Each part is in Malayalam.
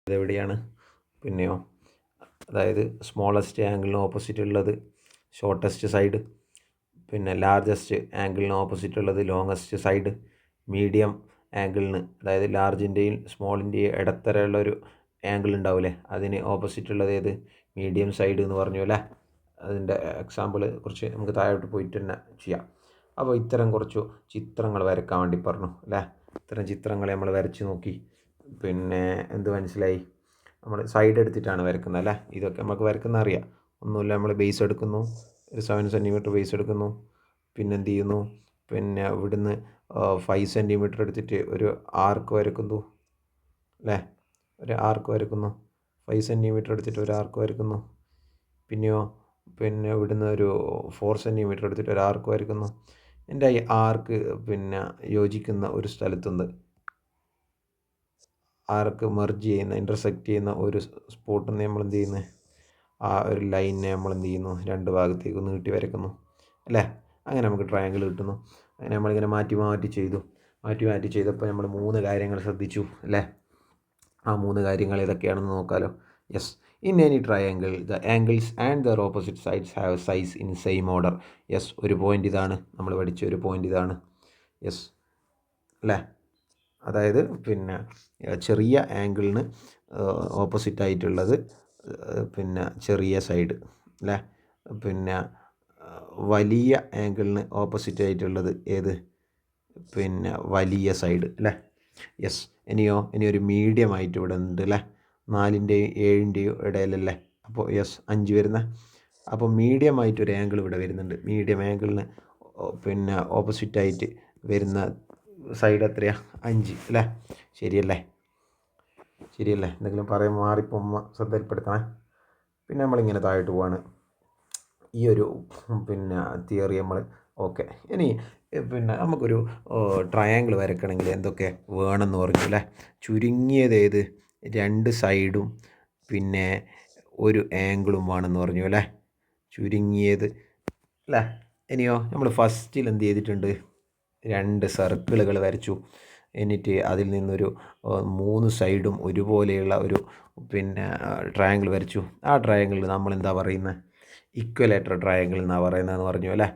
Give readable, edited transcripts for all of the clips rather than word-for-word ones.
ഇതെവിടെയാണ്? പിന്നെയോ അതായത് സ്മോളസ്റ്റ് ആംഗിളിന് ഓപ്പോസിറ്റ് ഉള്ളത് ഷോർട്ടസ്റ്റ് സൈഡ്, പിന്നെ ലാർജസ്റ്റ് ആംഗിളിന് ഓപ്പോസിറ്റ് ഉള്ളത് ലോങ്ങസ്റ്റ് സൈഡ്, മീഡിയം ആംഗിളിന് അതായത് ലാർജിൻ്റെയും സ്മോളിൻ്റെയും ഇടത്തരമുള്ളൊരു ആംഗിൾ ഉണ്ടാവില്ലേ, അതിന് ഓപ്പോസിറ്റ് ഉള്ളത് ഏത്? മീഡിയം സൈഡ് എന്ന് പറഞ്ഞു അല്ലേ. അതിൻ്റെ എക്സാമ്പിൾ കുറച്ച് നമുക്ക് താഴോട്ട് പോയിട്ട് തന്നെ ചെയ്യാം. അപ്പോൾ ഇത്തരം കുറച്ച് ചിത്രങ്ങൾ വരയ്ക്കാൻ വേണ്ടി പറഞ്ഞു അല്ലേ. ഇത്തരം ചിത്രങ്ങൾ നമ്മൾ വരച്ച് നോക്കി. പിന്നെ എന്ത് മനസ്സിലായി? നമ്മൾ സൈഡ് എടുത്തിട്ടാണ് വരക്കുന്നത് അല്ലേ. ഇതൊക്കെ നമുക്ക് വരക്കുന്ന അറിയാം. ഒന്നുമില്ല, നമ്മൾ ബേസ് എടുക്കുന്നു, ഒരു 7 സെൻറ്റിമീറ്റർ ബേസ് എടുക്കുന്നു, പിന്നെ എന്ത് ചെയ്യുന്നു, പിന്നെ ഇവിടുന്ന് 5 സെൻറ്റിമീറ്റർ എടുത്തിട്ട് ഒരു ആർക്ക് വരക്കുന്നു അല്ലേ. ഒരു ആർക്ക് വരക്കുന്നു, 5 സെൻറ്റിമീറ്റർ എടുത്തിട്ട് ഒരു ആർക്ക് വരക്കുന്നു. പിന്നെയോ പിന്നെ ഇവിടുന്ന് ഒരു 4 സെൻറ്റിമീറ്റർ എടുത്തിട്ട് ഒരു ആർക്ക് വരക്കുന്നു. എൻ്റെ ഈ ആർക്ക് പിന്നെ യോജിക്കുന്ന ഒരു സ്ഥലത്തുനിന്ന് ആർക്ക് മെർജ് ചെയ്യുന്ന, ഇൻ്റർസെക്റ്റ് ചെയ്യുന്ന ഒരു സ്പോട്ടിൽ നിന്ന് നമ്മൾ എന്ത് ചെയ്യുന്നത്, ആ ഒരു ലൈനിനെ നമ്മൾ എന്ത് ചെയ്യുന്നു, രണ്ട് ഭാഗത്തേക്ക് നീട്ടി വരയ്ക്കുന്നു അല്ലേ. അങ്ങനെ നമുക്ക് ട്രയാങ്കിൾ കിട്ടുന്നു. അങ്ങനെ നമ്മളിങ്ങനെ മാറ്റി ചെയ്തപ്പോൾ നമ്മൾ 3 കാര്യങ്ങൾ ശ്രദ്ധിച്ചു അല്ലേ. ആ 3 കാര്യങ്ങൾ ഏതൊക്കെയാണെന്ന് നോക്കാമല്ലോ. Yes, in any triangle the angles and their opposite sides have size in same order. Yes, ഒരു പോയിൻ്റ് ഇതാണ്, നമ്മൾ പഠിച്ച ഒരു പോയിൻ്റ് ഇതാണ്. യെസ് അല്ലേ. അതായത് പിന്നെ ചെറിയ ആംഗിളിന് ഓപ്പോസിറ്റ് ആയിട്ടുള്ളത് പിന്നെ ചെറിയ സൈഡ് അല്ലേ. പിന്നെ വലിയ ആംഗിളിന് ഓപ്പോസിറ്റ് ആയിട്ടുള്ളത് ഏത്? പിന്നെ വലിയ സൈഡ് അല്ലേ. യെസ്, ഇനി ഒരു മീഡിയം ആയിട്ട് ഇവിടെ ഉണ്ട് അല്ലേ. 4ൻ്റെയും 7ൻ്റെയും ഇടയിലല്ലേ. അപ്പോൾ യെസ് 5 വരുന്ന. അപ്പോൾ മീഡിയം ആയിട്ടൊരു ആംഗിൾ ഇവിടെ വരുന്നുണ്ട്. മീഡിയം ആംഗിളിന് പിന്നെ ഓപ്പോസിറ്റായിട്ട് വരുന്ന സൈഡ് എത്രയാണ്? 5 അല്ലേ. ശരിയല്ലേ? എന്തെങ്കിലും പറയാൻ മാറിപ്പോൾ ശ്രദ്ധയിൽപ്പെടുത്തണേ. പിന്നെ നമ്മളിങ്ങനെ താഴോട്ട് പോവാണ്. ഈ ഒരു പിന്നെ തിയറി നമ്മൾ ഓക്കെ. ഇനി പിന്നെ നമുക്കൊരു ട്രയാങ്കിൾ വരയ്ക്കണമെങ്കിൽ എന്തൊക്കെ വേണമെന്ന് പറഞ്ഞു അല്ലേ. ചുരുങ്ങിയത് ഏത്? 2 സൈഡും പിന്നെ ഒരു ആംഗിളും വേണമെന്ന് പറഞ്ഞു അല്ലേ. ചുരുങ്ങിയത് അല്ലേ. ഇനിയോ നമ്മൾ ഫസ്റ്റിൽ എന്ത് ചെയ്തിട്ടുണ്ട്? 2 സർക്കിളുകൾ വരച്ചു. എന്നിട്ട് അതിൽ നിന്നൊരു 3 സൈഡും ഒരുപോലെയുള്ള ഒരു പിന്നെ ട്രയാങ്കിൾ വരച്ചു. ആ ട്രയാങ്കിളിൽ നമ്മൾ എന്താ പറയുന്നത്? ഇക്വലേറ്റർ ട്രയാങ്കിൾ എന്നാണ് പറയുന്നതെന്ന് പറഞ്ഞു അല്ലേ.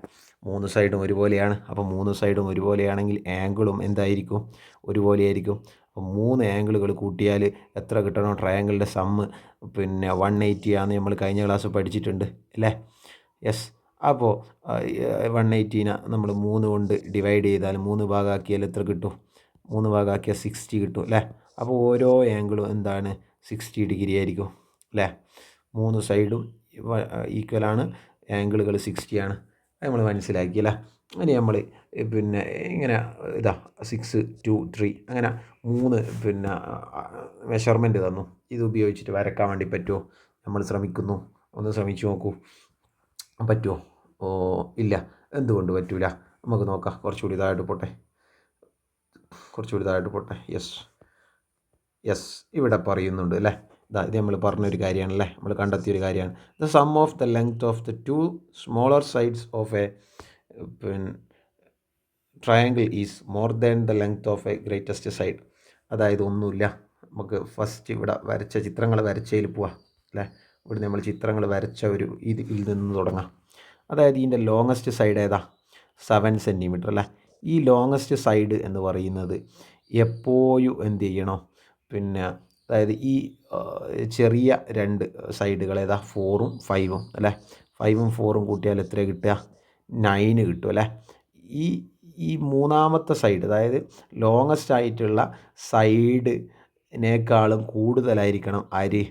3 സൈഡും ഒരുപോലെയാണ്. അപ്പോൾ 3 സൈഡും ഒരുപോലെയാണെങ്കിൽ ആംഗിളും എന്തായിരിക്കും? ഒരുപോലെയായിരിക്കും. അപ്പോൾ 3 ആംഗിളുകൾ കൂട്ടിയാൽ എത്ര കിട്ടണം? ട്രയാങ്കിളിൻ്റെ സമ്മ് പിന്നെ 180 ആണെന്ന് നമ്മൾ കഴിഞ്ഞ ക്ലാസ് പഠിച്ചിട്ടുണ്ട് അല്ലേ. യെസ്, അപ്പോൾ 180നെ നമ്മൾ 3 കൊണ്ട് ഡിവൈഡ് ചെയ്താൽ 3 ഭാഗമാക്കിയാൽ എത്ര കിട്ടും? 3 ഭാഗമാക്കിയാൽ 60 കിട്ടും അല്ലേ. അപ്പോൾ ഓരോ ആംഗിളും എന്താണ്? 60 ഡിഗ്രി ആയിരിക്കും അല്ലേ. 3 സൈഡും ഈക്വലാണ്, ആംഗിളുകൾ 60 ആണ്. അത് നമ്മൾ മനസ്സിലാക്കിയല്ലേ. ഇനി നമ്മൾ പിന്നെ ഇങ്ങനെ 6, 2, 3 അങ്ങനെ 3 പിന്നെ മെഷർമെൻറ്റ് തന്നു. ഇത് ഉപയോഗിച്ചിട്ട് വരയ്ക്കാൻ വേണ്ടി പറ്റുമോ? നമ്മൾ ശ്രമിക്കുന്നു. ഒന്ന് ശ്രമിച്ചു നോക്കൂ. പറ്റുമോ? ഇല്ല. എന്തുകൊണ്ട് പറ്റൂല? നമുക്ക് നോക്കാം. കുറച്ചുകൂടി താഴോട്ട് പോട്ടെ. യെസ് ഇവിടെ പറയുന്നുണ്ട് അല്ലേ. ഇത് നമ്മൾ പറഞ്ഞൊരു കാര്യമാണല്ലേ, നമ്മൾ കണ്ടെത്തിയൊരു കാര്യമാണ്. The sum of the length of the 2 smaller sides of A triangle is more than the length of A greatest side. അതായത് ഒന്നുമില്ല, നമുക്ക് ഫസ്റ്റ് ഇവിടെ വരച്ച ചിത്രങ്ങൾ വരച്ചതിൽ പോവാം അല്ലേ. ഇവിടെ നമ്മൾ ചിത്രങ്ങൾ വരച്ച ഒരു ഇതിൽ നിന്ന് തുടങ്ങാം. അതായത് ഇതിൻ്റെ ലോങ്ങസ്റ്റ് സൈഡ് ഏതാ? 7 സെൻറ്റിമീറ്റർ അല്ലേ. ഈ ലോങ്ങസ്റ്റ് സൈഡ് എന്ന് പറയുന്നത് എപ്പോഴും എന്ത് ചെയ്യണോ? പിന്നെ അതായത് ഈ ചെറിയ 2 സൈഡുകൾ ഏതാ? 4ഉം 5ഉം അല്ലേ. 5ഉം 4ഉം കൂട്ടിയാൽ എത്ര കിട്ടുക? 9 കിട്ടും അല്ലേ. ഈ മൂന്നാമത്തെ സൈഡ്, അതായത് ലോങ്ങസ്റ്റ് ആയിട്ടുള്ള സൈഡിനേക്കാളും കൂടുതലായിരിക്കണം ആര്?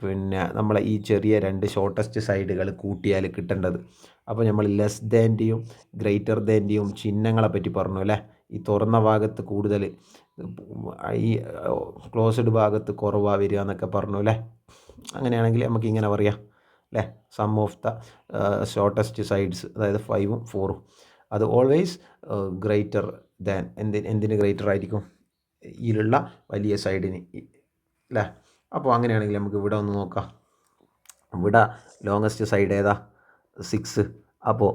പിന്നെ നമ്മളെ ഈ ചെറിയ 2 ഷോർട്ടസ്റ്റ് സൈഡുകൾ കൂട്ടിയാൽ കിട്ടേണ്ടത്. അപ്പോൾ നമ്മൾ ലെസ് ദാൻ്റെയും ഗ്രേറ്റർ ദാൻ്റെയും ചിഹ്നങ്ങളെ പറ്റി പറഞ്ഞു അല്ലേ. ഈ തുറന്ന ഭാഗത്ത് കൂടുതൽ, ഈ ക്ലോസ്ഡ് ഭാഗത്ത് കുറവാണ് വരിക എന്നൊക്കെ പറഞ്ഞു അല്ലേ. അങ്ങനെയാണെങ്കിൽ നമുക്ക് ഇങ്ങനെ പറയാം അല്ലേ. Sum of the shortest sides, അതായത് 5ഉം 4ഉം, അത് ഓൾവേസ് ഗ്രേറ്റർ ദാൻ എന്തിന് ഗ്രേറ്റർ ആയിരിക്കും? ഇതിലുള്ള വലിയ സൈഡിന് അല്ലേ. അപ്പോൾ അങ്ങനെയാണെങ്കിൽ നമുക്ക് ഇവിടെ ഒന്ന് നോക്കാം. ഇവിടെ ലോങ്ങസ്റ്റ് സൈഡ് ഏതാ? 6. അപ്പോൾ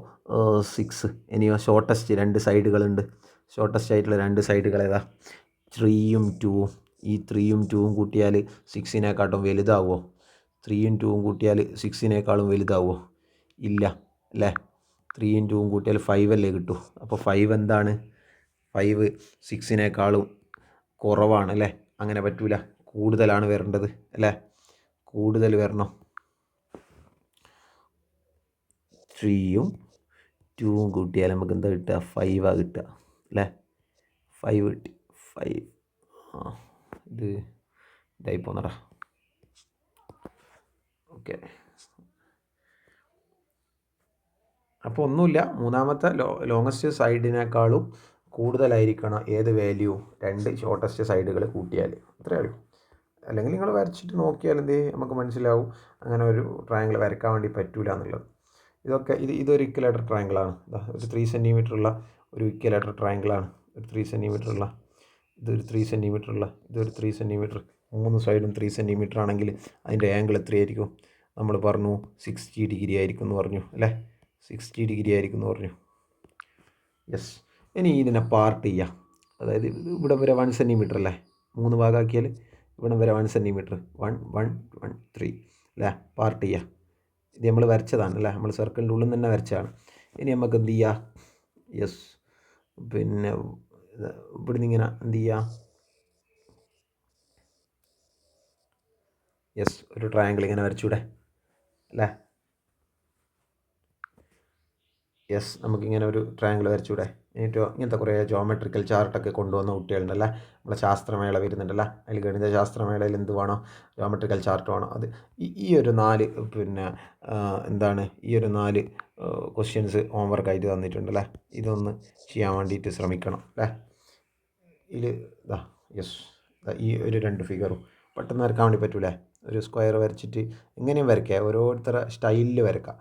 6. ഇനിയോ ഷോർട്ടസ്റ്റ് 2 സൈഡുകളുണ്ട്. ഷോർട്ടസ്റ്റ് ആയിട്ടുള്ള 2 സൈഡുകൾ ഏതാ? 3ഉം 2ഉം. ഈ 3യും 2വും കൂട്ടിയാൽ 6-നേക്കാട്ടും വലുതാവുമോ? 3യും 2വും കൂട്ടിയാൽ 6-നേക്കാളും വലുതാവുമോ? ഇല്ല അല്ലേ? 3യും 2വും കൂട്ടിയാൽ 5 അല്ലേ കിട്ടൂ. അപ്പോൾ 5 എന്താണ്? 5 6-നേക്കാളും കുറവാണ് അല്ലേ? അങ്ങനെ പറ്റൂല, കൂടുതലാണ് വരേണ്ടത് അല്ലേ? കൂടുതൽ വരണം. 3യും 2വും കൂട്ടിയാൽ നമുക്ക് എന്താ കിട്ടുക? 5 കിട്ടുക അല്ലേ? 5 കിട്ടി. 5 ഇത് ഇതായി പോന്നടാ. ഓക്കെ, അപ്പോൾ ഒന്നുമില്ല, മൂന്നാമത്തെ ലോങ്ങസ്റ്റ് സൈഡിനേക്കാളും കൂടുതലായിരിക്കണം ഏത് വാല്യൂ? 2 ഷോർട്ടസ്റ്റ് സൈഡുകൾ കൂട്ടിയാൽ. അത്രയേ ഉള്ളൂ. അല്ലെങ്കിൽ നിങ്ങൾ വരച്ചിട്ട് നോക്കിയാൽ നമുക്ക് മനസ്സിലാവും അങ്ങനെ ഒരു ട്രയാങ്കിൾ വരയ്ക്കാൻ വേണ്ടി പറ്റൂല എന്നുള്ളത്. ഇതൊരു ഇക്വലേറ്റർ ട്രയാങ്കിളാണ്. ഒരു 3 സെൻറ്റിമീറ്റർ ഉള്ള ഒരു ഇക്വലേറ്റർ ട്രയാങ്കിളാണ്. ഒരു 3 സെൻറ്റിമീറ്റർ ഉള്ള, ഇതൊരു 3 സെൻറ്റിമീറ്റർ ഉള്ള, ഇതൊരു 3 സെൻറ്റിമീറ്റർ. 3 സൈഡും 3 സെൻറ്റിമീറ്റർ ആണെങ്കിൽ അതിൻ്റെ ആംഗിൾ എത്രയായിരിക്കും? നമ്മൾ പറഞ്ഞു 60 ഡിഗ്രി ആയിരിക്കും എന്ന് പറഞ്ഞു അല്ലേ? 60 ഡിഗ്രി ആയിരിക്കും എന്ന് പറഞ്ഞു. യെസ്. ഇനി ഇതിനെ പാർട്ട് ചെയ്യാം. അതായത് ഇവിടെ വരെ 1 സെൻറ്റിമീറ്റർ അല്ലേ? 3 ഭാഗമാക്കിയാൽ ഇവിടെ വരെ 1 സെൻറ്റിമീറ്റർ, 1 1 1 3 അല്ലേ? പാർട്ട് ചെയ്യുക. ഇത് നമ്മൾ വരച്ചതാണ് അല്ലേ? നമ്മൾ സർക്കിളിൻ്റെ ഉള്ളിൽ തന്നെ വരച്ചതാണ്. ഇനി നമുക്ക് എന്ത് ചെയ്യുക? യെസ്, പിന്നെ ഇവിടുന്ന് ഇങ്ങനെ എന്ത് ചെയ്യുക? യെസ്, ഒരു ട്രയാങ്കിൾ ഇങ്ങനെ വരച്ചൂടെ അല്ലേ? യെസ്, നമുക്കിങ്ങനെ ഒരു ട്രയാങ്കിൾ വരച്ചൂടെ? ഇങ്ങനത്തെ കുറേ ജോമെട്രിക്കൽ ചാർട്ടൊക്കെ കൊണ്ടുവന്ന കുട്ടികളുണ്ടല്ലേ? നമ്മളെ ശാസ്ത്രമേള വരുന്നുണ്ടല്ലേ? അതിൽ ഗണിത ശാസ്ത്രമേളയിൽ എന്ത് വേണോ? ജോമെട്രിക്കൽ ചാർട്ട് വേണം. അത് ഈ ഒരു 4 പിന്നെ എന്താണ്, ഈ ഒരു 4 ക്വസ്റ്റ്യൻസ് ഹോംവർക്കായിട്ട് തന്നിട്ടുണ്ടല്ലേ? ഇതൊന്ന് ചെയ്യാൻ വേണ്ടിയിട്ട് ശ്രമിക്കണം അല്ലേ? യെസ്, ഈ ഒരു 2 ഫിഗറും പെട്ടെന്ന് വരക്കാൻ വേണ്ടി പറ്റൂലേ? ഒരു സ്ക്വയർ വരച്ചിട്ട് എങ്ങനെയും വരയ്ക്കാം, ഓരോരുത്തരുടെ സ്റ്റൈലിൽ വരക്കാം.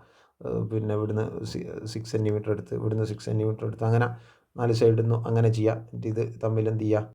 പിന്നെ ഇവിടുന്ന് 6 സെൻറ്റിമീറ്റർ എടുത്ത്, ഇവിടുന്ന് 6 സെൻറ്റിമീറ്റർ എടുത്ത്, അങ്ങനെ 4 സൈഡിൽ നിന്നും അങ്ങനെ ചെയ്യാം. എന്നിട്ട് ഇത് തമ്മിൽ എന്ത് ചെയ്യുക?